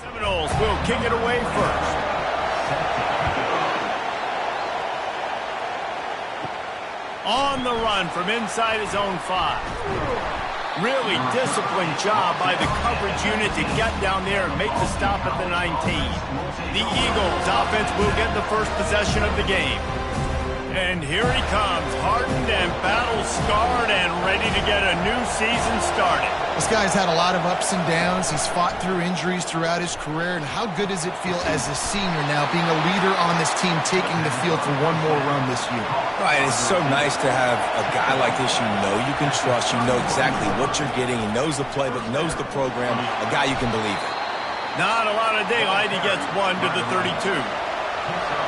Seminoles will kick it away first. On the run from inside his own 5. Really disciplined job by the coverage unit to get down there and make the stop at the 19. The Eagles offense will get the first possession of the game. And here he comes, hardened and battle-scarred and ready to get a new season started. This guy's had a lot of ups and downs. He's fought through injuries throughout his career. And how good does it feel as a senior now, being a leader on this team, taking the field for one more run this year? Right, it's so nice to have a guy like this you can trust. You know exactly what you're getting. He knows the playbook, knows the program, a guy you can believe in. Not a lot of daylight. He gets 1 to the 32.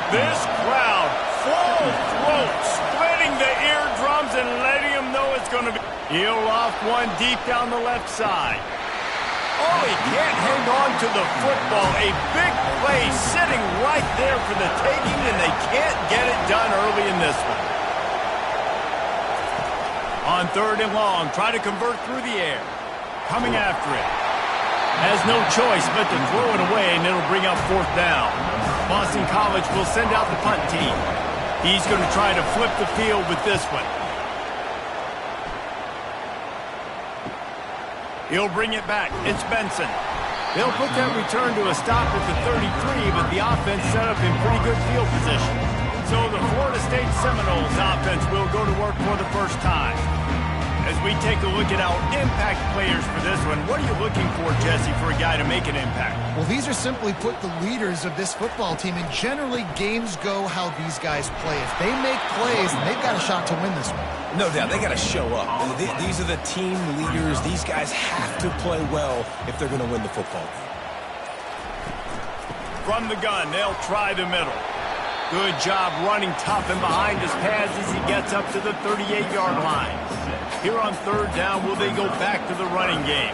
This crowd, full throat, splitting the eardrums and letting him know it's going to be. He'll loft one deep down the left side. Oh, he can't hang on to the football. A big play sitting right there for the taking, and they can't get it done early in this one. On 3rd and long, try to convert through the air. Coming after it. Has no choice but to throw it away, and it'll bring up 4th down. Boston College will send out the punt team. He's going to try to flip the field with this one. He'll bring it back. It's Benson. They'll put that return to a stop at the 33, but the offense set up in pretty good field position. So the Florida State Seminoles offense will go to work for the first time. As we take a look at our impact players for this one, what are you looking for, Jesse, for a guy to make an impact? Well, these are simply put the leaders of this football team, and generally games go how these guys play. If they make plays, they've got a shot to win this one. No doubt, they got to show up. These are the team leaders. These guys have to play well if they're going to win the football game. From the gun, they'll try the middle. Good job running tough and behind his pads as he gets up to the 38-yard line. Here on 3rd down, will they go back to the running game?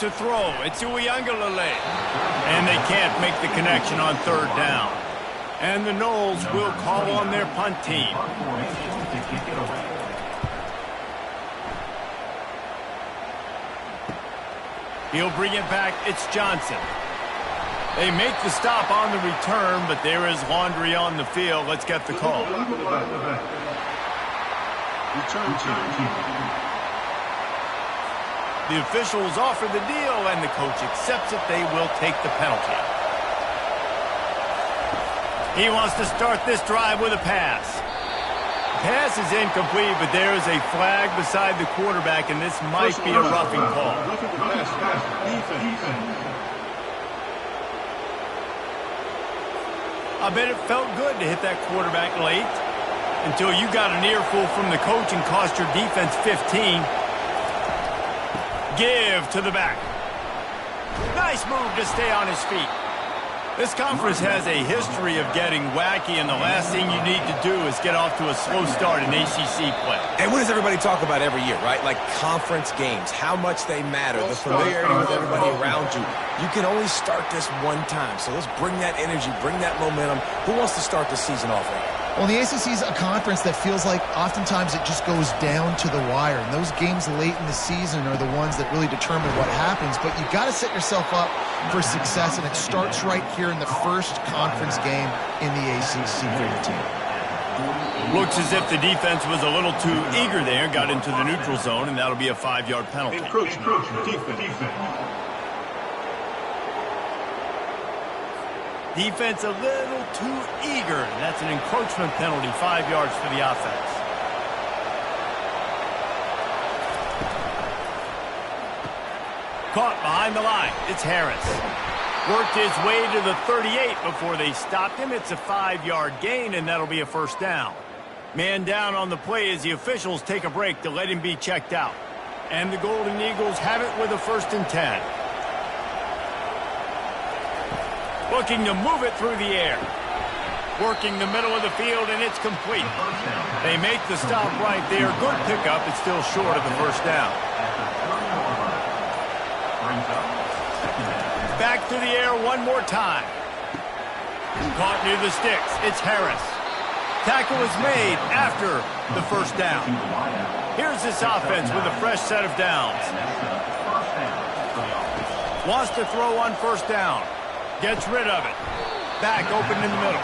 To throw, it's Uiagalelei. And they can't make the connection on 3rd down. And the Noles will call on their punt team. He'll bring it back. It's Johnson. They make the stop on the return, but there is laundry on the field. Let's get the call. The officials offer the deal, and the coach accepts it. They will take the penalty. He wants to start this drive with a pass. Pass is incomplete, but there is a flag beside the quarterback, and this might be a roughing call. I bet it felt good to hit that quarterback late until you got an earful from the coach and cost your defense 15. Give to the back. Nice move to stay on his feet. This conference has a history of getting wacky, and the last thing you need to do is get off to a slow start in ACC play. And what does everybody talk about every year, right? Like conference games, how much they matter, the familiarity with everybody around you. You can only start this one time, so let's bring that energy, bring that momentum. Who wants to start the season off right? Well, the ACC is a conference that feels like oftentimes it just goes down to the wire. And those games late in the season are the ones that really determine what happens. But you've got to set yourself up for success, and it starts right here in the first conference game in the ACC for your team. Looks as if the defense was a little too eager there, got into the neutral zone, and that'll be a 5-yard penalty. Defense a little too eager. That's an encroachment penalty, 5 yards for the offense. Caught behind the line. It's Harris. Worked his way to the 38 before they stopped him. It's a 5-yard gain, and that'll be a first down. Man down on the play as the officials take a break to let him be checked out. And the Golden Eagles have it with a 1st and 10. Looking to move it through the air. Working the middle of the field, and it's complete. They make the stop right there. Good pickup. It's still short of the first down. Back to the air one more time. Caught near the sticks. It's Harris. Tackle was made after the first down. Here's this offense with a fresh set of downs. Wants to throw on first down. Gets rid of it. Back open in the middle.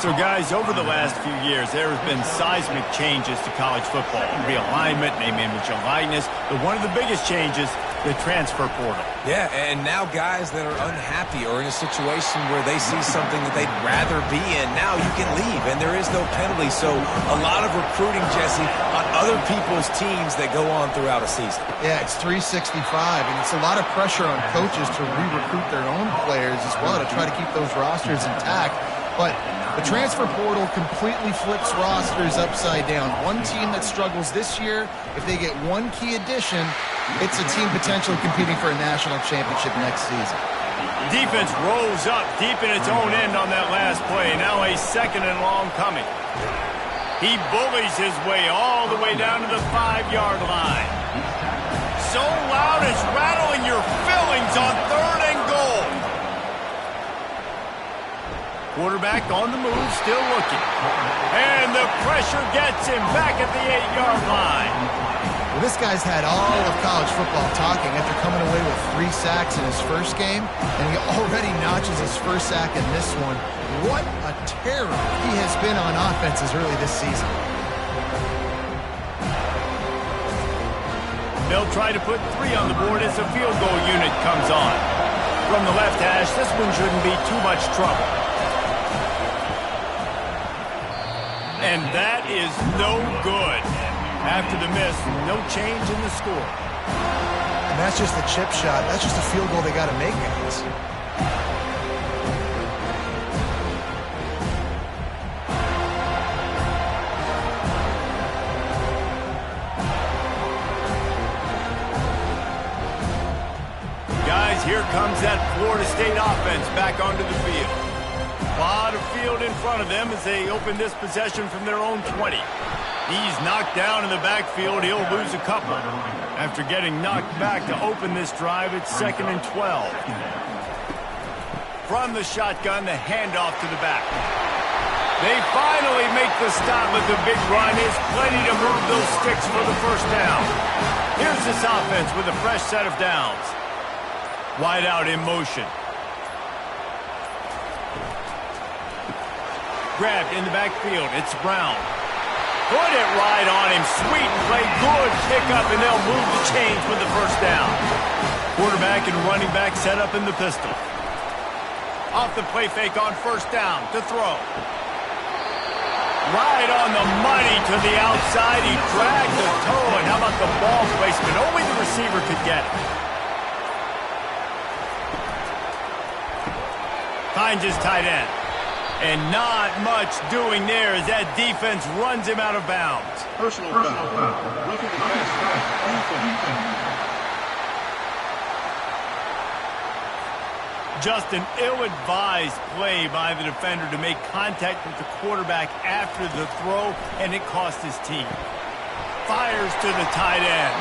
So, guys, over the last few years, there has been seismic changes to college football. Realignment, name, image, and likeness. But one of the biggest changes, the transfer portal. Yeah, and now guys that are unhappy or in a situation where they see something that they'd rather be in, now you can leave, and there is no penalty. So a lot of recruiting, Jesse, on other people's teams that go on throughout a season. Yeah, it's 365, and it's a lot of pressure on coaches to re-recruit their own players as well to try to keep those rosters intact. But the transfer portal completely flips rosters upside down. One team that struggles this year, if they get one key addition, it's a team potentially competing for a national championship next season. Defense rolls up deep in its own end on that last play. Now a second and long coming. He bullies his way all the way down to the 5-yard line. So loud it's rattling your fillings on 3rd and goal. Quarterback on the move, still looking. And the pressure gets him back at the 8-yard line. Well, this guy's had all of college football talking after coming away with 3 sacks in his first game, and he already notches his first sack in this one. What a terror he has been on offenses early this season. They'll try to put 3 on the board as the field goal unit comes on. From the left hash, this one shouldn't be too much trouble. And that is no good. After the miss, no change in the score. And that's just a chip shot. That's just a field goal they got to make, guys. Guys, here comes that Florida State offense back onto the field. A lot of field in front of them as they open this possession from their own 20. He's knocked down in the backfield. He'll lose a couple. After getting knocked back to open this drive, it's 2nd and 12. From the shotgun, the handoff to the back. They finally make the stop, but the big run is plenty to move those sticks for the first down. Here's this offense with a fresh set of downs. Wide out in motion. Grabbed in the backfield. It's Brown. Put it right on him. Sweet play. Good pickup, and they'll move the chains with the first down. Quarterback and running back set up in the pistol. Off the play fake on first down to throw. Right on the money to the outside. He dragged the toe, and how about the ball placement? Only the receiver could get it. Finds his tight end. And not much doing there as that defense runs him out of bounds. Personal foul. Roughing the pass. Just an ill-advised play by the defender to make contact with the quarterback after the throw, and it cost his team. Fires to the tight end.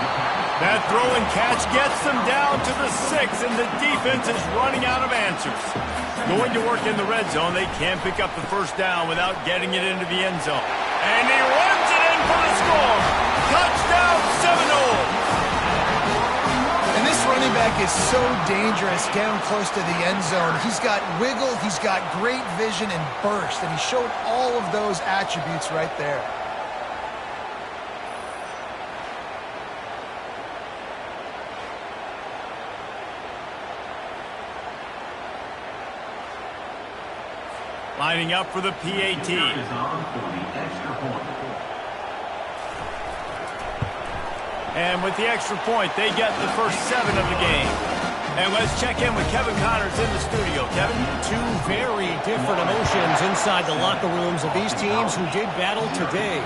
That throw and catch gets them down to the 6, and the defense is running out of answers. Going to work in the red zone. They can't pick up the first down without getting it into the end zone. And he runs it in for the score. Touchdown, Seminoles. And this running back is so dangerous down close to the end zone. He's got wiggle, he's got great vision and burst, and he showed all of those attributes right there. Lining up for the PAT. And with the extra point, they get the first 7 of the game. And let's check in with Kevin Connors in the studio. Kevin? 2 very different emotions inside the locker rooms of these teams who did battle today.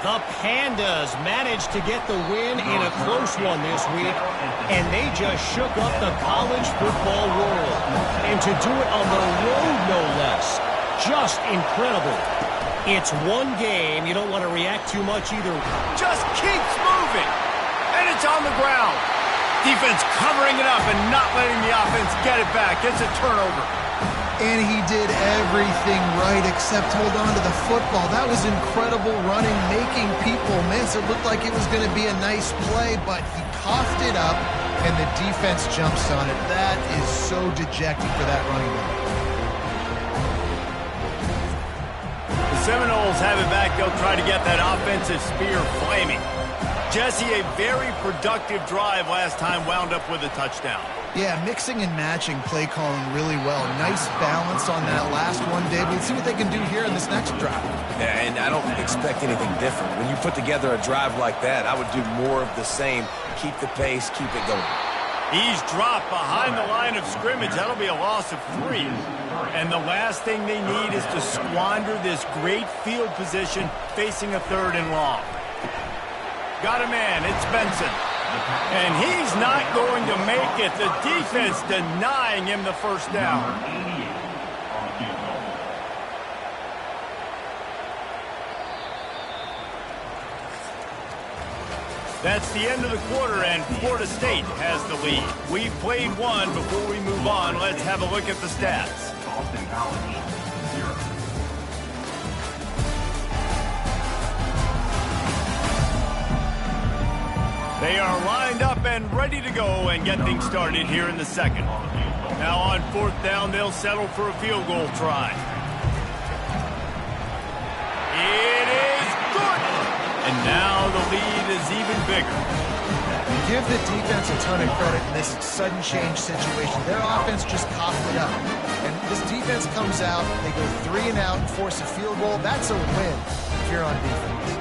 The Pandas managed to get the win in a close one this week, and they just shook up the college football world. And to do it on the road, no less. Just incredible. It's one game. You don't want to react too much either. Just keeps moving. And it's on the ground. Defense covering it up and not letting the offense get it back. It's a turnover. And he did everything right except hold on to the football. That was incredible running, making people miss. It looked like it was going to be a nice play, but he coughed it up, and the defense jumps on it. That is so dejecting for that running back. The Seminoles have it back. They'll try to get that offensive spear flaming. Jesse, a very productive drive last time, wound up with a touchdown. Yeah, mixing and matching play calling really well. Nice balance on that last one, David. Let's see what they can do here in this next drive. Yeah, and I don't expect anything different. When you put together a drive like that, I would do more of the same. Keep the pace, keep it going. He's dropped behind the line of scrimmage. That'll be a loss of 3. And the last thing they need is to squander this great field position facing a 3rd and long. Got a man. It's Benson. And he's not going to make it. The defense denying him the first down. That's the end of the quarter, and Florida State has the lead. We've played one. Before we move on, let's have a look at the stats. Boston College, 0. They are lined up and ready to go and get things started here in the second. Now on 4th down, they'll settle for a field goal try. It is good! And now the lead is even bigger. Give the defense a ton of credit in this sudden change situation. Their offense just coughed it up. And this defense comes out, they go 3 and out and force a field goal. That's a win if you're on defense.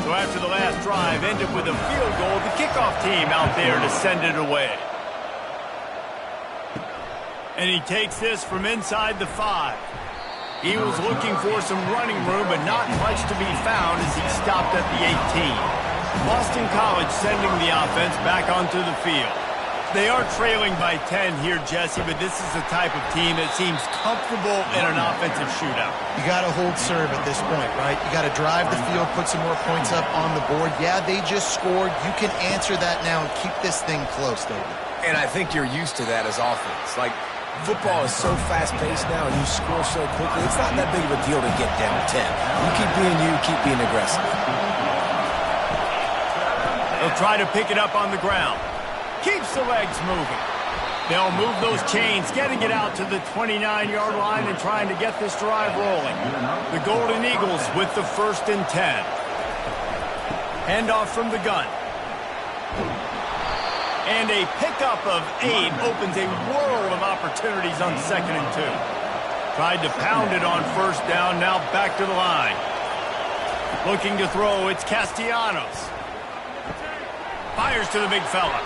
So after the last drive ended with a field goal, the kickoff team out there to send it away. And he takes this from inside the 5. He was looking for some running room, but not much to be found as he stopped at the 18. Boston College sending the offense back onto the field. They are trailing by 10 here, Jesse, but this is the type of team that seems comfortable in an offensive shootout. You got to hold serve at this point, right? You got to drive the field, put some more points up on the board. Yeah, they just scored. You can answer that now and keep this thing close, David. And I think you're used to that as offense. Like, football is so fast-paced now and you score so quickly, it's not that big of a deal to get down 10. You keep being aggressive. They'll try to pick it up on the ground. Keeps the legs moving. They'll move those chains, getting it out to the 29-yard line and trying to get this drive rolling. The Golden Eagles with the 1st and 10. Handoff from the gun. And a pickup of 8 opens a world of opportunities on 2nd and 2. Tried to pound it on 1st down, now back to the line. Looking to throw, it's Castellanos. Fires to the big fella.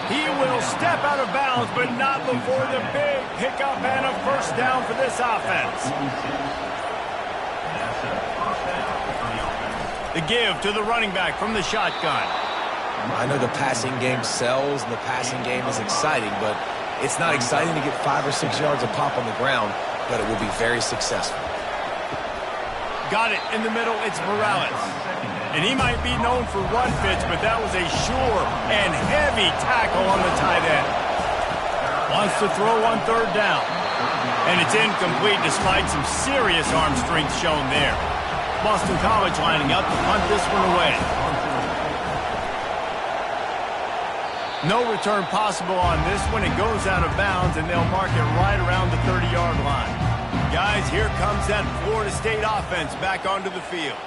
He will step out of bounds, but not before the big pickup and a 1st down for this offense. The give to the running back from the shotgun. I know the passing game sells and the passing game is exciting, but it's not exciting to get 5 or 6 yards of pop on the ground, but it will be very successful. Got it in the middle, it's Morales. And he might be known for run fits, but that was a sure and heavy tackle on the tight end. Wants to throw on 3rd down. And it's incomplete despite some serious arm strength shown there. Boston College lining up to punt this one away. No return possible on this one. It goes out of bounds, and they'll mark it right around the 30-yard line. Guys, here comes that Florida State offense back onto the field.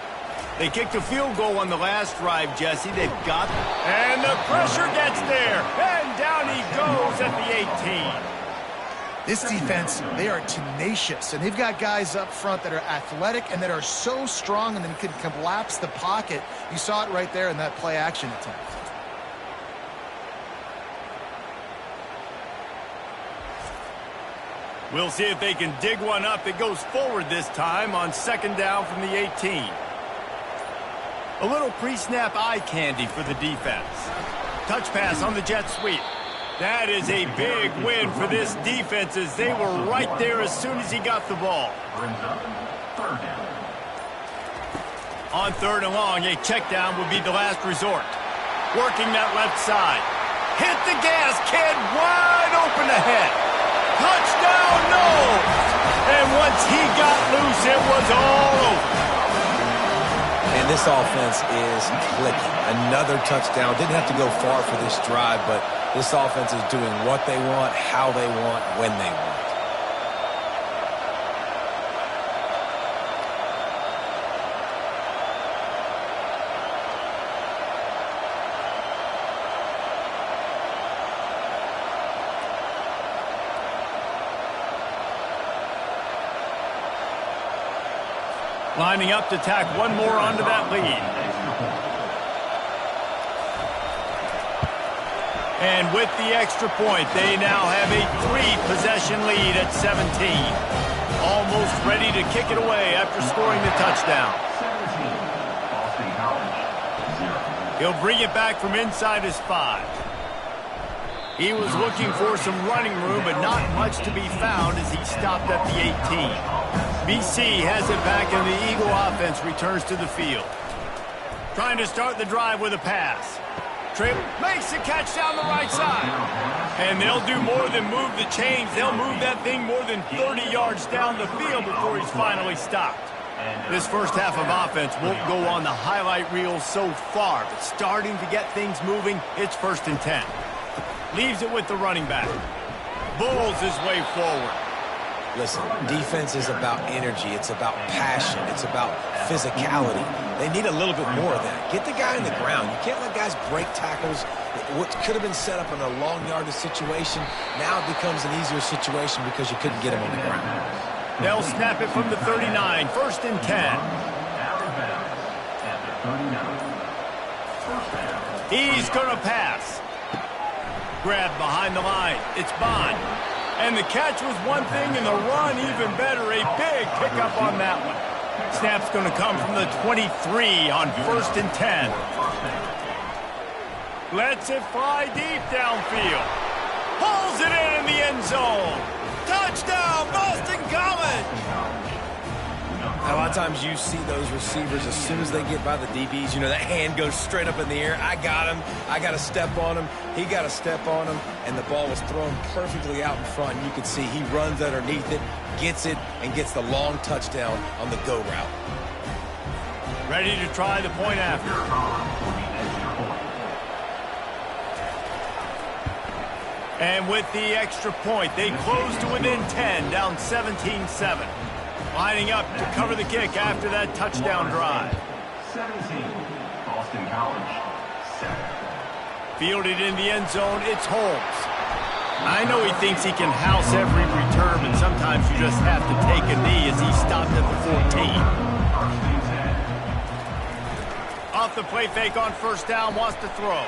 They kicked a field goal on the last drive, Jesse. They've got it. And the pressure gets there. And down he goes at the 18. This defense, they are tenacious, and they've got guys up front that are athletic and that are so strong and then can collapse the pocket. You saw it right there in that play-action attempt. We'll see if they can dig one up. It goes forward this time on 2nd down from the 18. A little pre-snap eye candy for the defense. Touch pass on the jet sweep. That is a big win for this defense as they were right there as soon as he got the ball. Brings up 3rd down. On 3rd and long, a check down would be the last resort. Working that left side. Hit the gas, kid. Wide open ahead. Touchdown, no! And once he got loose, it was all over. And this offense is clicking. Another touchdown. Didn't have to go far for this drive, but this offense is doing what they want, how they want, when they want. Lining up to tack one more onto that lead. And with the extra point, they now have a 3-possession lead at 17. Almost ready to kick it away after scoring the touchdown. 17, Boston College, 0. He'll bring it back from inside his 5. He was looking for some running room, but not much to be found as he stopped at the 18. BC has it back, and the Eagle offense returns to the field. Trying to start the drive with a pass. Tripp makes the catch down the right side. And they'll do more than move the chains. They'll move that thing more than 30 yards down the field before he's finally stopped. This first half of offense won't go on the highlight reel so far, but starting to get things moving, it's 1st and 10. Leaves it with the running back. Bulls his way forward. Listen, defense is about energy. It's about passion. It's about physicality. They need a little bit more of that. Get the guy in the ground. You can't let guys break tackles. What could have been set up in a long yardage situation, now it becomes an easier situation because you couldn't get him on the ground. They'll snap it from the 39, 1st and 10. He's going to pass. Grabbed behind the line. It's Bond. And the catch was one thing, and the run even better. A big pickup on that one. Snap's going to come from the 23 on 1st and 10. Lets it fly deep downfield. Pulls it in the end zone. Touchdown, Boston College! A lot of times you see those receivers, as soon as they get by the DBs, you know, that hand goes straight up in the air. I got him. I got to step on him. He got to step on him. And the ball was thrown perfectly out in front. You can see he runs underneath it, gets it, and gets the long touchdown on the go route. Ready to try the point after. And with the extra point, they close to within 10, down 17-7. Lining up to cover the kick after that touchdown drive. 17, Boston College, 7. Fielded in the end zone, it's Holmes. I know he thinks he can house every return, and sometimes you just have to take a knee as he stopped at the 14. Off the play fake on 1st down, wants to throw.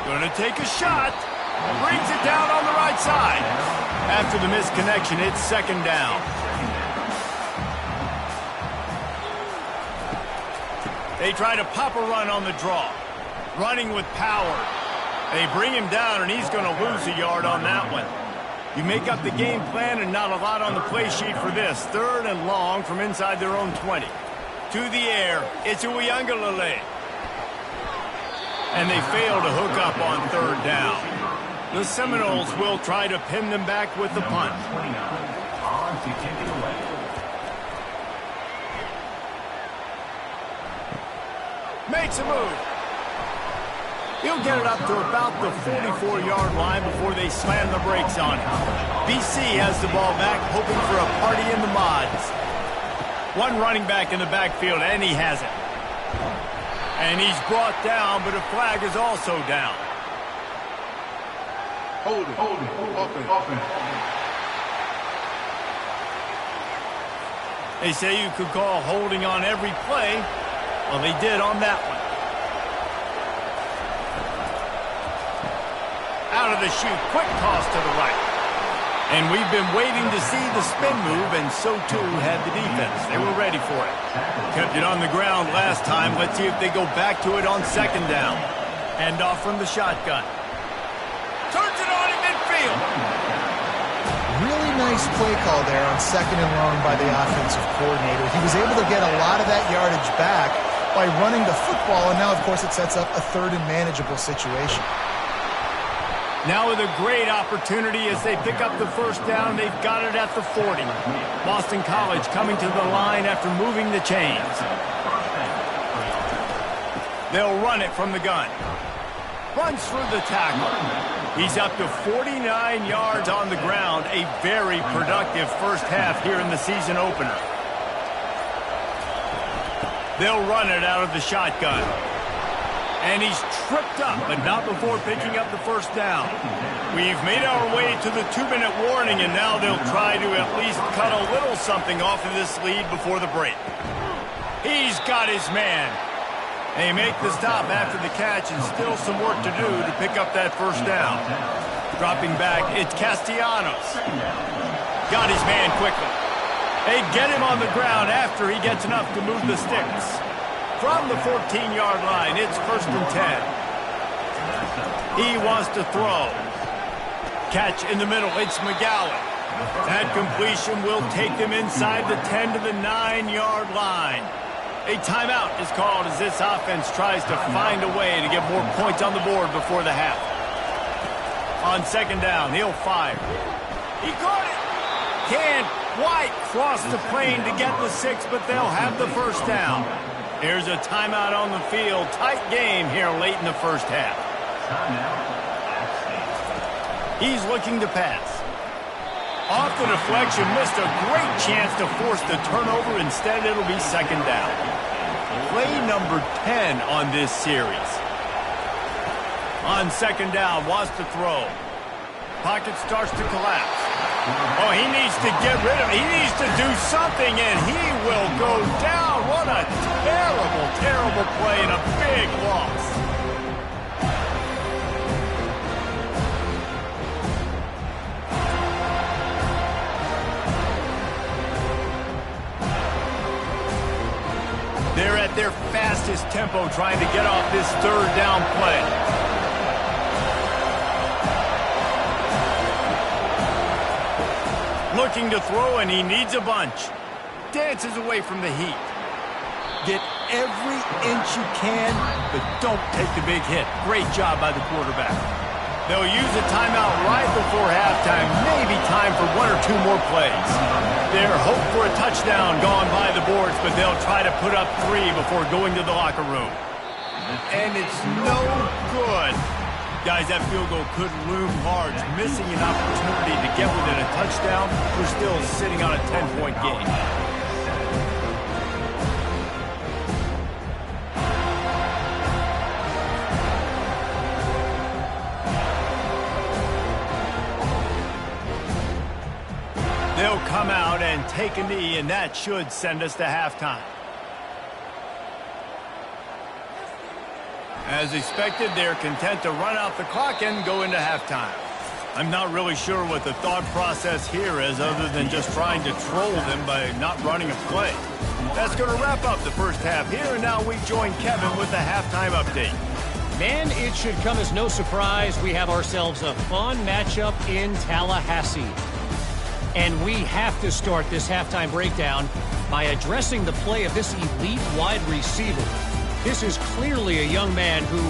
Gonna take a shot. Brings it down on the right side. After the misconnection, it's 2nd down. They try to pop a run on the draw. Running with power. They bring him down, and he's going to lose a yard on that one. You make up the game plan, and not a lot on the play sheet for this. 3rd and long from inside their own 20. To the air, it's Uiagalelei. And they fail to hook up on 3rd down. The Seminoles will try to pin them back with the punt. 29, on to kick it away. Makes a move. He'll get it up to about the 44-yard line before they slam the brakes on him. BC has the ball back, hoping for a party in the mods. One running back in the backfield, and he has it. And he's brought down, but a flag is also down. Hold it. Offense. They say you could call holding on every play. Well, they did on that one. Out of the chute, quick toss to the right. And we've been waiting to see the spin move, and so too had the defense. They were ready for it. Kept it on the ground last time. Let's see if they go back to it on 2nd down. Hand off from the shotgun. Turns it on in midfield. Really nice play call there on 2nd and long by the offensive coordinator. He was able to get a lot of that yardage back by running the football, and now, of course, it sets up a third and manageable situation. Now with a great opportunity as they pick up the first down. They've got it at the 40. Boston College coming to the line after moving the chains. They'll run it from the gun. Runs through the tackle. He's up to 49 yards on the ground. A very productive first half here in the season opener. They'll run it out of the shotgun. And he's tripped up, but not before picking up the first down. We've made our way to the 2-minute warning, and now they'll try to at least cut a little something off of this lead before the break. He's got his man. They make the stop after the catch, and still some work to do to pick up that first down. Dropping back, it's Castellanos. Got his man quickly. They get him on the ground after he gets enough to move the sticks. From the 14-yard line, it's 1st and 10. He wants to throw. Catch in the middle, it's McGowan. That completion will take them inside the 10 to the 9-yard line. A timeout is called as this offense tries to find a way to get more points on the board before the half. On 2nd down, he'll fire. He caught it. Can't quite cross the plane to get the 6, but they'll have the first down. Here's a timeout on the field. Tight game here late in the first half. He's looking to pass. Off the deflection, missed a great chance to force the turnover. Instead, it'll be 2nd down. Play number 10 on this series. On 2nd down, wants to throw. Pocket starts to collapse. Oh, he needs to get rid of it. He needs to do something, and he will go down. What a terrible, terrible play and a big loss. They're at their fastest tempo trying to get off this 3rd down play. Looking to throw, and he needs a bunch. Dances away from the heat. Get every inch you can, but don't take the big hit. Great job by the quarterback. They'll use a timeout right before halftime. Maybe time for 1 or 2 more plays. Their hope for a touchdown gone by the boards, but they'll try to put up 3 before going to the locker room. And it's no good. Guys, that field goal could loom large. Missing an opportunity to get within a touchdown. We're still sitting on a 10-point game. They'll come out and take a knee, and that should send us to halftime. As expected, they're content to run out the clock and go into halftime. I'm not really sure what the thought process here is other than just trying to troll them by not running a play. That's going to wrap up the first half here, and now we join Kevin with the halftime update. Man, it should come as no surprise we have ourselves a fun matchup in Tallahassee. And we have to start this halftime breakdown by addressing the play of this elite wide receiver. This is clearly a young man who,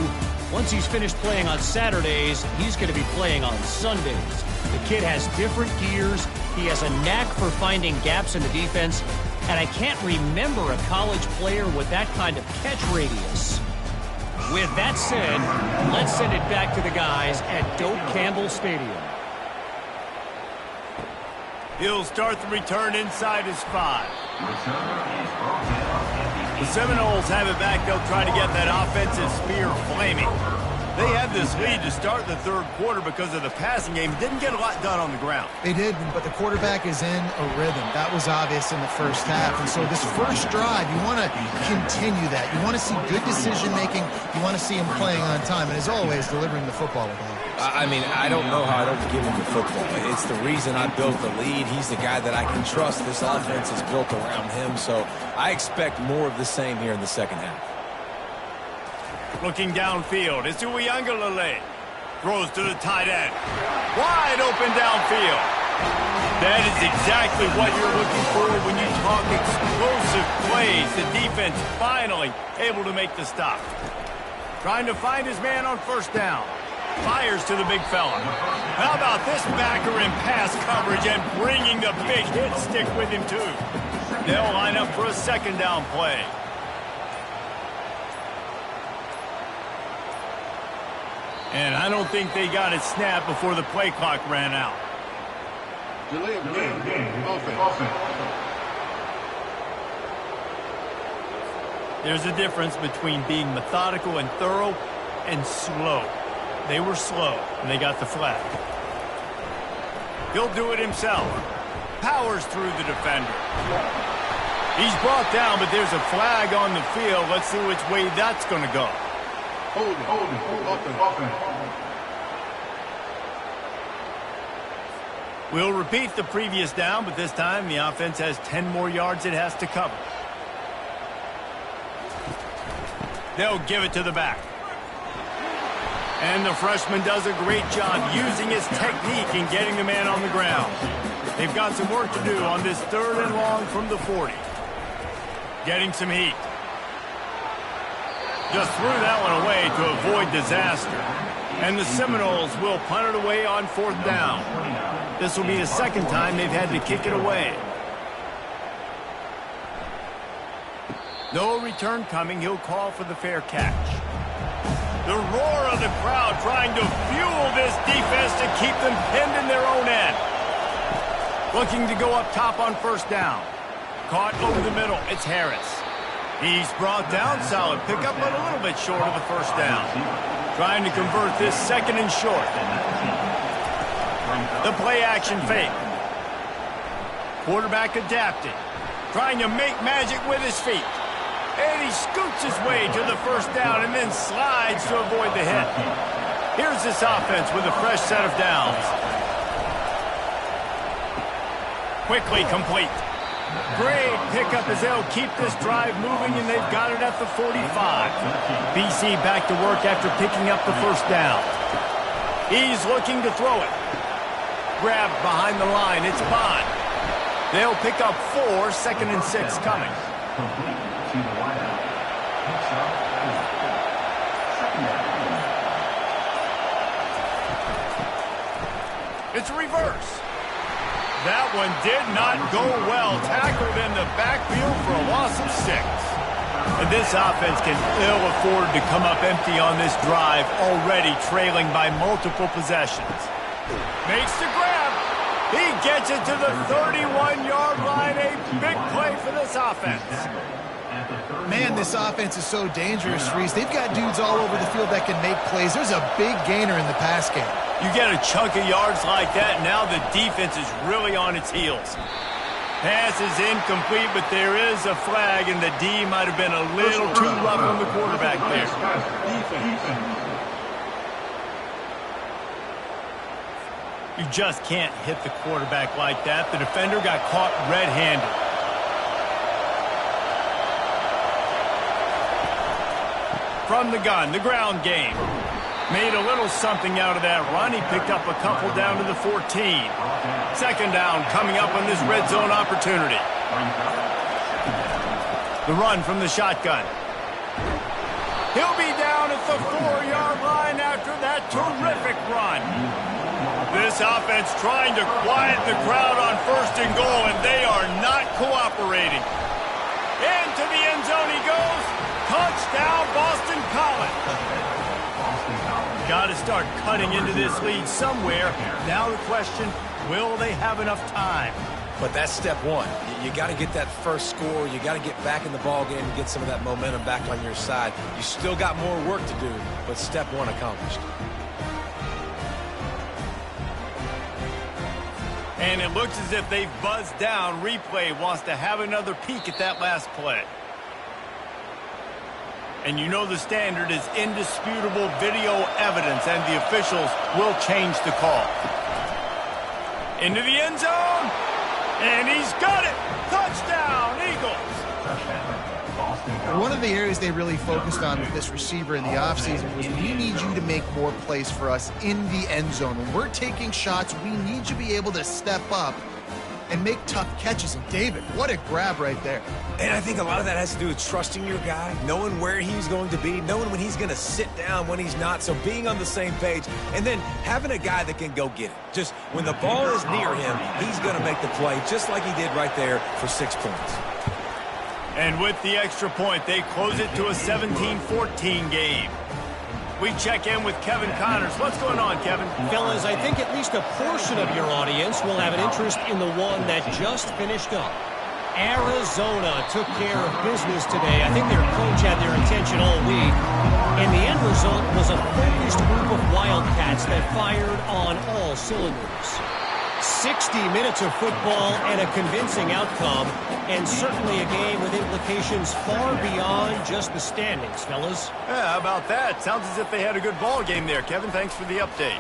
once he's finished playing on Saturdays, he's going to be playing on Sundays. The kid has different gears. He has a knack for finding gaps in the defense. And I can't remember a college player with that kind of catch radius. With that said, let's send it back to the guys at Doak Campbell Stadium. He'll start the return inside his 5. The Seminoles have it back. They'll try to get that offensive spear flaming. They had this lead to start the 3rd quarter because of the passing game. Didn't get a lot done on the ground. They did, but the quarterback is in a rhythm. That was obvious in the first half. And so this first drive, you want to continue that. You want to see good decision-making. You want to see him playing on time. And as always, delivering the football with all. I mean, I don't know how I don't give him the football. It's the reason I built the lead. He's the guy that I can trust. This offense is built around him. So I expect more of the same here in the second half. Looking downfield, it's Uiagalelei. Throws to the tight end. Wide open downfield. That is exactly what you're looking for when you talk explosive plays. The defense finally able to make the stop. Trying to find his man on first down. Fires to the big fella. How about this backer in pass coverage and bringing the big hit stick with him too. They'll line up for a second down play. And I don't think they got it snapped before the play clock ran out. Delay of game. Offense. There's a difference between being methodical and thorough and slow. They were slow, and they got the flag. He'll do it himself. Powers through the defender. He's brought down, but there's a flag on the field. Let's see which way that's going to go. Hold it. Offense. We'll repeat the previous down, but this time the offense has 10 more yards it has to cover. They'll give it to the back. And the freshman does a great job using his technique and getting the man on the ground. They've got some work to do on this 3rd and long from the 40. Getting some heat. Just threw that one away to avoid disaster. And the Seminoles will punt it away on 4th down. This will be the second time they've had to kick it away. No return coming. He'll call for the fair catch. The roar of the crowd trying to fuel this defense to keep them pinned in their own end. Looking to go up top on first down. Caught over the middle. It's Harris. He's brought down. Solid pickup, but a little bit short of the first down. Trying to convert this second and short. The play action fake. Quarterback adapting. Trying to make magic with his feet. And he scoots his way to the first down and then slides to avoid the hit. Here's this offense with a fresh set of downs. Quickly complete. Great pickup as they'll keep this drive moving, and they've got it at the 45. BC back to work after picking up the first down. He's looking to throw it. Grabbed behind the line. It's Bond. They'll pick up 4, 2nd and 6 coming. It's a reverse. That one did not go well. Tackled in the backfield for a loss of 6. And this offense can ill afford to come up empty on this drive, already trailing by multiple possessions. Makes the grab. He gets it to the 31-yard line. A big play for this offense. Man, this offense is so dangerous, Reese. They've got dudes all over the field that can make plays. There's a big gainer in the pass game. You get a chunk of yards like that, now the defense is really on its heels. Pass is incomplete, but there is a flag, and the D might have been a little too rough on the quarterback there. You just can't hit the quarterback like that. The defender got caught red-handed. From the gun, the ground game. Made a little something out of that run. He picked up a couple down to the 14. Second down coming up on this red zone opportunity. The run from the shotgun. He'll be down at the 4-yard line after that terrific run. This offense trying to quiet the crowd on 1st and goal, and they are not cooperating. Into the end zone he goes. Touchdown, Boston College. Got to start cutting into this lead somewhere. Now the question, will they have enough time? But that's step one. You got to get that first score. You got to get back in the ball game and get some of that momentum back on your side. You still got more work to do, but step one accomplished. And it looks as if they've buzzed down. Replay wants to have another peek at that last play. And you know the standard is indisputable video evidence, and the officials will change the call. Into the end zone, and he's got it. Touchdown, Eagles. One of the areas they really focused on with this receiver in the offseason was we need you to make more plays for us in the end zone. When we're taking shots, we need you to be able to step up and make tough catches. And David, what a grab right there. And I think a lot of that has to do with trusting your guy, knowing where he's going to be, knowing when he's going to sit down, when he's not, so being on the same page, and then having a guy that can go get it. Just when the ball is near him, he's going to make the play just like he did right there for 6 points. And with the extra point, they close it to a 17-14 game. We check in with Kevin Connors. What's going on, Kevin? Fellas, I think at least a portion of your audience will have an interest in the one that just finished up. Arizona took care of business today. I think their coach had their attention all week. And the end result was a focused group of Wildcats that fired on all cylinders. 60 minutes of football and a convincing outcome, and certainly a game with implications far beyond just the standings, fellas. Yeah, how about that? Sounds as if they had a good ball game there, Kevin. Thanks for the update.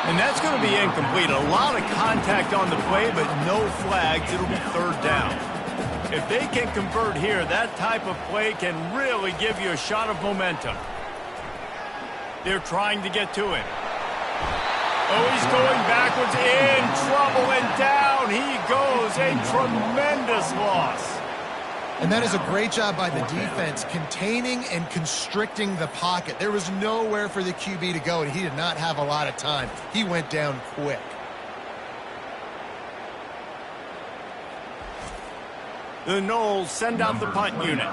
And that's going to be incomplete. A lot of contact on the play, but no flags. It'll be third down. If they can convert here, that type of play can really give you a shot of momentum. They're trying to get to him. Oh, he's going backwards, in trouble, and down he goes. A tremendous loss. And that is a great job by the defense, containing and constricting the pocket. There was nowhere for the QB to go, and he did not have a lot of time. He went down quick. The Noles send out the punt unit.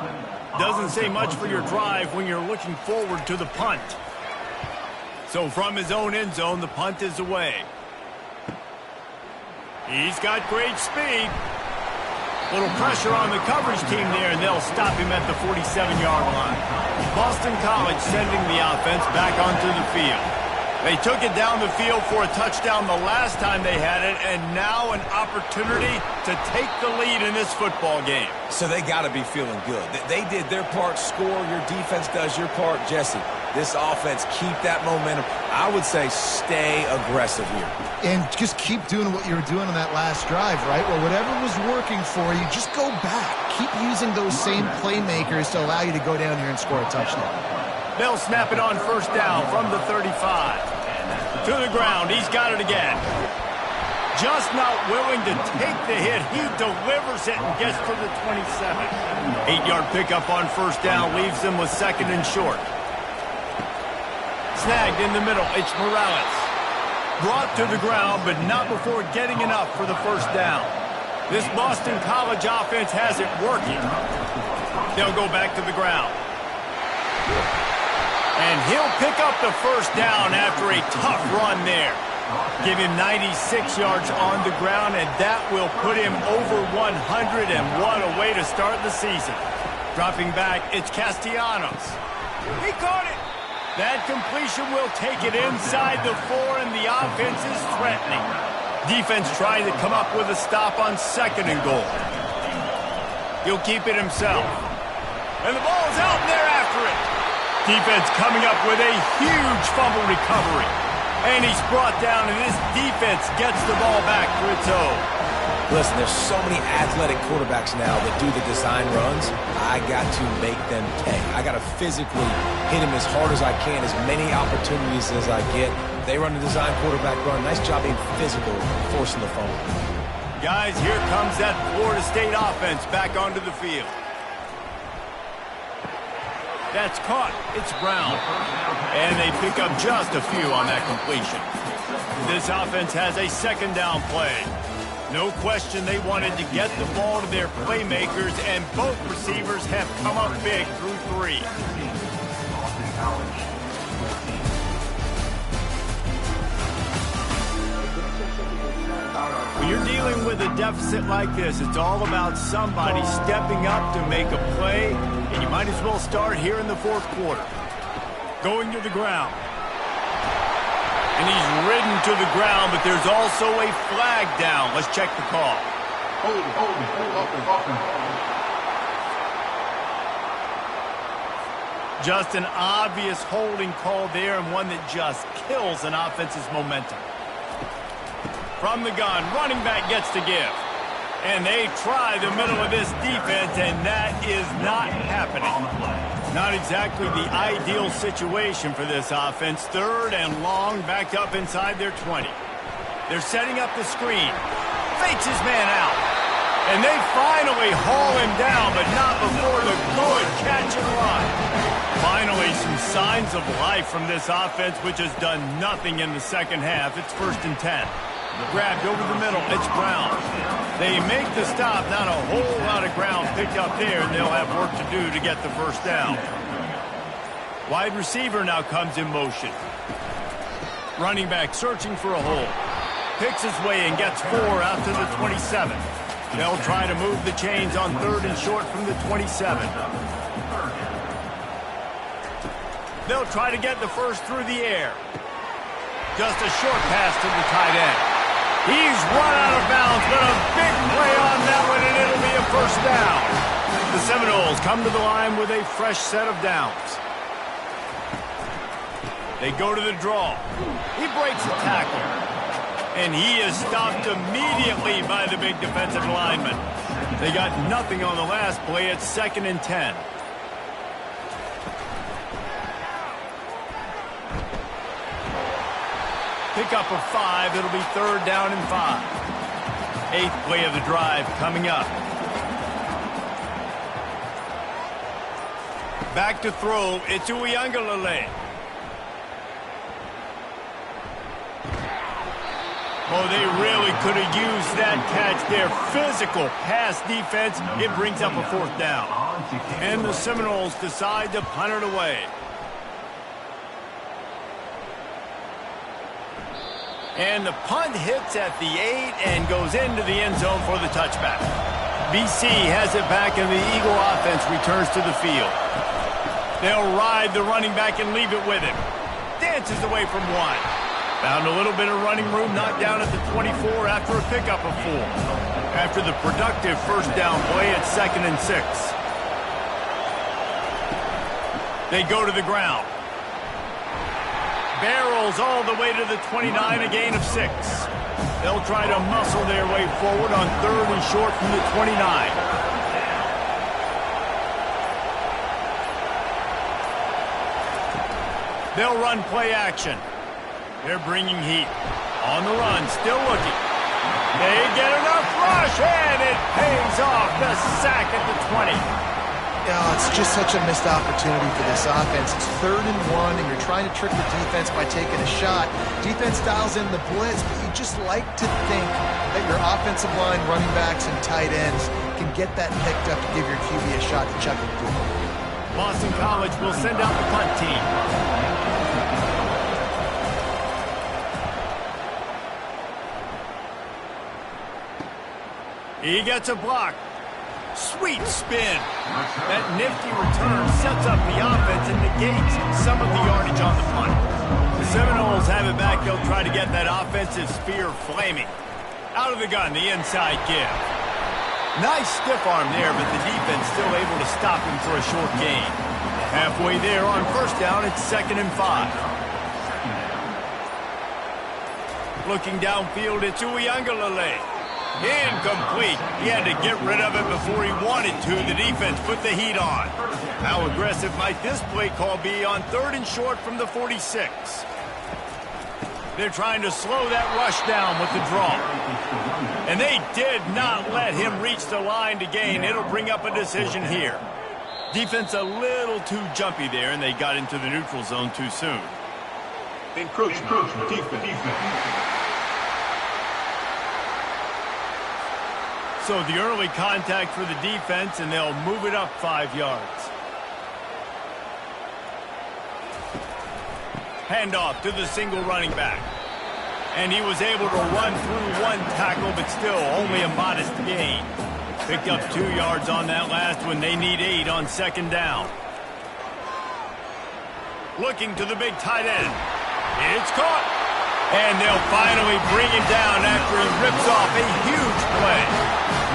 Doesn't say much for your drive when you're looking forward to the punt. So from his own end zone, the punt is away. He's got great speed. Little pressure on the coverage team there, and they'll stop him at the 47-yard line. Boston College sending the offense back onto the field. They took it down the field for a touchdown the last time they had it, and now an opportunity to take the lead in this football game. So they got to be feeling good. They did their part, score. Your defense does your part. Jesse, this offense, keep that momentum. I would say stay aggressive here. And just keep doing what you were doing on that last drive, right? Well, whatever was working for you, just go back. Keep using those same playmakers to allow you to go down here and score a touchdown. They'll snap it on first down from the 35. To the ground, he's got it again. Just not willing to take the hit. He delivers it and gets to the 27. 8-yard pickup on first down leaves them with second and short. Snagged in the middle, it's Morales. Brought to the ground, but not before getting enough for the first down. This Boston College offense has it working. They'll go back to the ground. And he'll pick up the first down after a tough run there. Give him 96 yards on the ground, and that will put him over 100, and what a way to start the season. Dropping back, it's Castellanos. He caught it. That completion will take it inside the 4, and the offense is threatening. Defense trying to come up with a stop on second and goal. He'll keep it himself. And the ball's out, and they're after it. Defense coming up with a huge fumble recovery. And he's brought down, and this defense gets the ball back to its own. Listen, there's so many athletic quarterbacks now that do the design runs. I got to make them pay. I got to physically hit him as hard as I can, as many opportunities as I get. They run the design quarterback run. Nice job being physical, forcing the fumble. Guys, here comes that Florida State offense back onto the field. That's caught. It's Brown. And they pick up just a few on that completion. This offense has a second down play. No question they wanted to get the ball to their playmakers, and both receivers have come up big through 3. When you're dealing with a deficit like this, it's all about somebody stepping up to make a play, and you might as well start here in the fourth quarter. Going to the ground. And he's ridden to the ground, but there's also a flag down. Let's check the call. Hold it. Just an obvious holding call there, and one that just kills an offense's momentum. From the gun, running back gets to give. And they try the middle of this defense, and that is not happening. Not exactly the ideal situation for this offense. 3rd and long, backed up inside their 20. They're setting up the screen. Fakes his man out. And they finally haul him down, but not before the good catch and run. Finally, some signs of life from this offense, which has done nothing in the second half. It's 1st and 10. Grabbed over the middle. It's Brown. They make the stop. Not a whole lot of ground picked up there, and they'll have work to do to get the first down. Wide receiver now comes in motion. Running back searching for a hole. Picks his way and gets 4 out to the 27. They'll try to move the chains on 3rd and short from the 27. They'll try to get the first through the air. Just a short pass to the tight end. He's run out of bounds, but a big play on that one, and it'll be a first down. The Seminoles come to the line with a fresh set of downs. They go to the draw. He breaks the tackle. And he is stopped immediately by the big defensive lineman. They got nothing on the last play. It's 2nd and 10. Pickup of 5. It'll be 3rd down and 5. 8th play of the drive coming up. Back to throw. It's Uiagalelei. Oh, they really could have used that catch there. Physical pass defense. It brings up a 4th down. And the Seminoles decide to punt it away. And the punt hits at the 8 and goes into the end zone for the touchback. BC has it back, and the Eagle offense returns to the field. They'll ride the running back and leave it with him. Dances away from 1. Found a little bit of running room, knocked down at the 24 after a pickup of 4. After the productive first down play, it's 2nd and 6. They go to the ground. Barrels all the way to the 29, a gain of 6. They'll try to muscle their way forward on 3rd and short from the 29. They'll run play action. They're bringing heat. On the run, still looking. They get enough rush, and it pays off. The sack at the 20. It's just such a missed opportunity for this offense. It's 3rd and 1, and you're trying to trick the defense by taking a shot. Defense dials in the blitz, but you just like to think that your offensive line, running backs, and tight ends can get that picked up to give your QB a shot to chuck it through. Boston College will send out the punt team. He gets a block. Sweet spin. That nifty return sets up the offense and negates some of the yardage on the punt. The Seminoles have it back. They'll try to get that offensive spear flaming. Out of the gun, the inside give. Nice stiff arm there, but the defense still able to stop him for a short gain. Halfway there on first down, it's 2nd and 5. Looking downfield, it's Uiagalelei. Incomplete. He had to get rid of it before he wanted to. The defense put the heat on. How aggressive might this play call be on 3rd and short from the 46? They're trying to slow that rush down with the draw. And they did not let him reach the line to gain. It'll bring up a decision here. Defense a little too jumpy there, and they got into the neutral zone too soon. Encroachment. Defense. So the early contact for the defense, and they'll move it up 5 yards. Handoff to the single running back. And he was able to run through 1 tackle, but still only a modest gain. Picked up 2 yards on that last one. They need 8 on 2nd down. Looking to the big tight end. It's caught. And they'll finally bring him down after he rips off a huge play.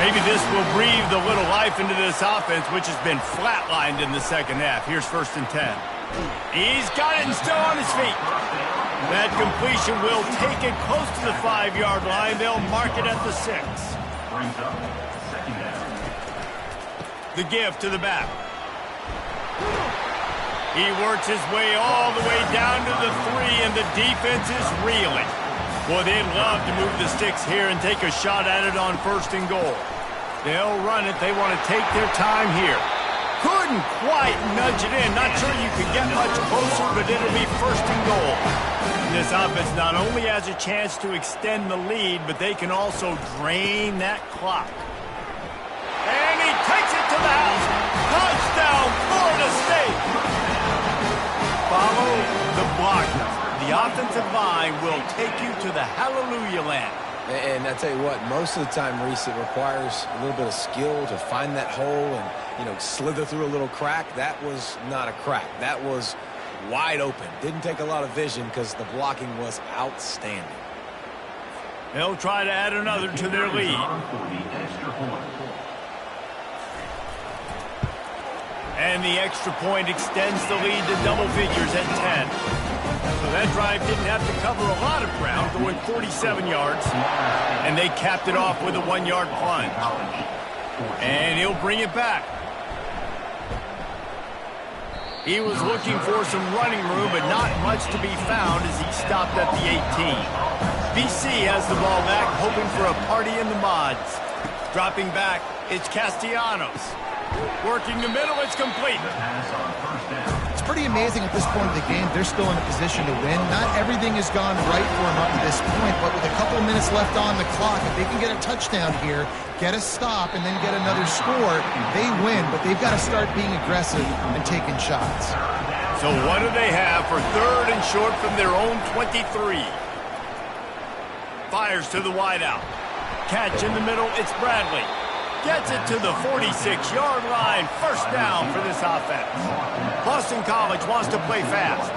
Maybe this will breathe a little life into this offense, which has been flatlined in the second half. Here's 1st and 10. He's got it and still on his feet. That completion will take it close to the 5-yard line. They'll mark it at the 6. brings up second down. The give to the back. He works his way all the way down to the 3, and the defense is reeling. Boy, they'd love to move the sticks here and take a shot at it on 1st and goal. They'll run it. They want to take their time here. Couldn't quite nudge it in. Not sure you could get much closer, but it'll be 1st and goal. This offense not only has a chance to extend the lead, but they can also drain that clock. And he takes it to the house. Touchdown, Florida State. Follow the blocker. The offensive line will take you to the hallelujah land. And I tell you what, most of the time, Reese, it requires a little bit of skill to find that hole and, slither through a little crack. That was not a crack. That was wide open. Didn't take a lot of vision because the blocking was outstanding. They'll try to add another to their lead. And the extra point extends the lead to double figures at 10. So that drive didn't have to cover a lot of ground, going 47 yards. And they capped it off with a 1-yard plunge. And he'll bring it back. He was looking for some running room, but not much to be found as he stopped at the 18. BC has the ball back, hoping for a party in the mods. Dropping back, it's Castellanos. Working the middle, it's complete. It's pretty amazing at this point of the game. They're still in a position to win. Not everything has gone right for them up to this point, but with a couple of minutes left on the clock, if they can get a touchdown here, get a stop, and then get another score, they win. But they've got to start being aggressive and taking shots. So what do they have for 3rd and short from their own 23? Fires to the wideout. Catch in the middle, it's Bradley. Gets it to the 46-yard line. 1st down for this offense. Boston College wants to play fast.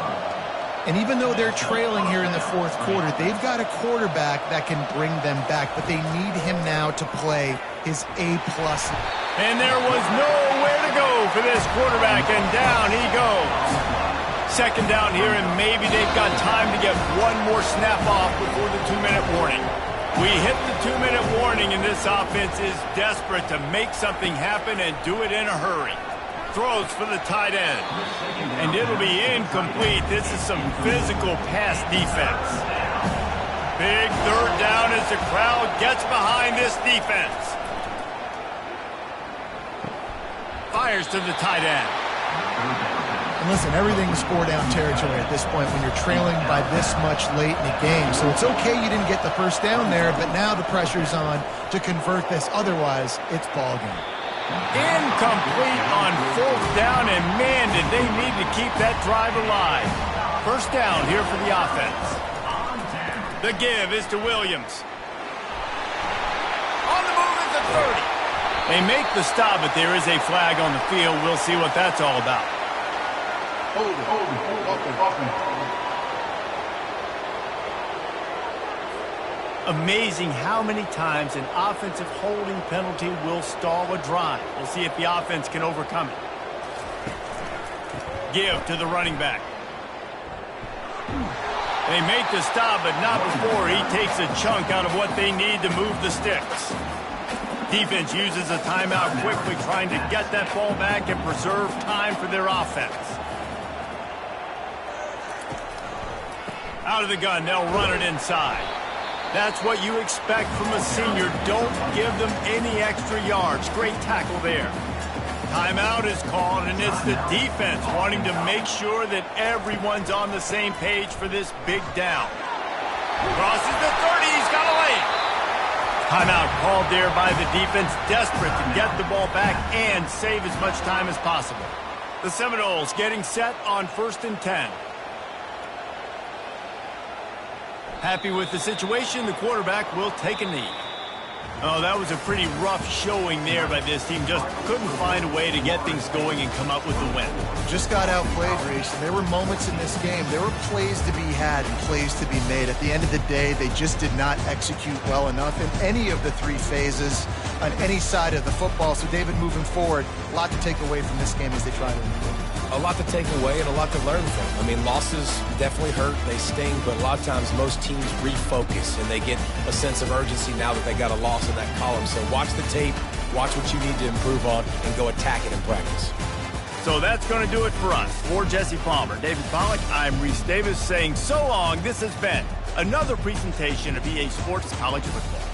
And even though they're trailing here in the 4th quarter, they've got a quarterback that can bring them back, but they need him now to play his A+. And there was nowhere to go for this quarterback, and down he goes. 2nd down here, and maybe they've got time to get one more snap off before the 2-minute warning. We hit the 2-minute warning, and this offense is desperate to make something happen and do it in a hurry. Throws for the tight end. And it'll be incomplete. This is some physical pass defense. Big 3rd down as the crowd gets behind this defense. Fires to the tight end. And listen, everything's 4-down territory at this point when you're trailing by this much late in the game. So it's okay you didn't get the 1st down there, but now the pressure's on to convert this. Otherwise, it's ball game. Incomplete on 4th down, and man, did they need to keep that drive alive. 1st down here for the offense. The give is to Williams. On the move at the 30. They make the stop, but there is a flag on the field. We'll see what that's all about. Hold it. Amazing how many times an offensive holding penalty will stall a drive. We'll see if the offense can overcome it. Give to the running back. They make the stop, but not before he takes a chunk out of what they need to move the sticks. Defense uses a timeout quickly, trying to get that ball back and preserve time for their offense. Out of the gun, they'll run it inside. That's what you expect from a senior. Don't give them any extra yards. Great tackle there. Timeout is called, and it's the defense wanting to make sure that everyone's on the same page for this big down. Crosses the 30, he's got a lane. Timeout called there by the defense, desperate to get the ball back and save as much time as possible. The Seminoles getting set on 1st and 10. Happy with the situation, the quarterback will take a knee. Oh, that was a pretty rough showing there by this team. Just couldn't find a way to get things going and come up with the win. Just got outplayed, Reese. There were moments in this game. There were plays to be had and plays to be made. At the end of the day, they just did not execute well enough in any of the 3 phases. on any side of the football. So, David, moving forward, a lot to take away from this game as they try to improve. A lot to take away and a lot to learn from. I mean, losses definitely hurt, they sting, but a lot of times most teams refocus and they get a sense of urgency now that they got a loss in that column. So watch the tape, watch what you need to improve on, and go attack it in practice. So that's going to do it for us. For Jesse Palmer, David Pollack, I'm Reese Davis saying so long. This has been another presentation of EA Sports College Football.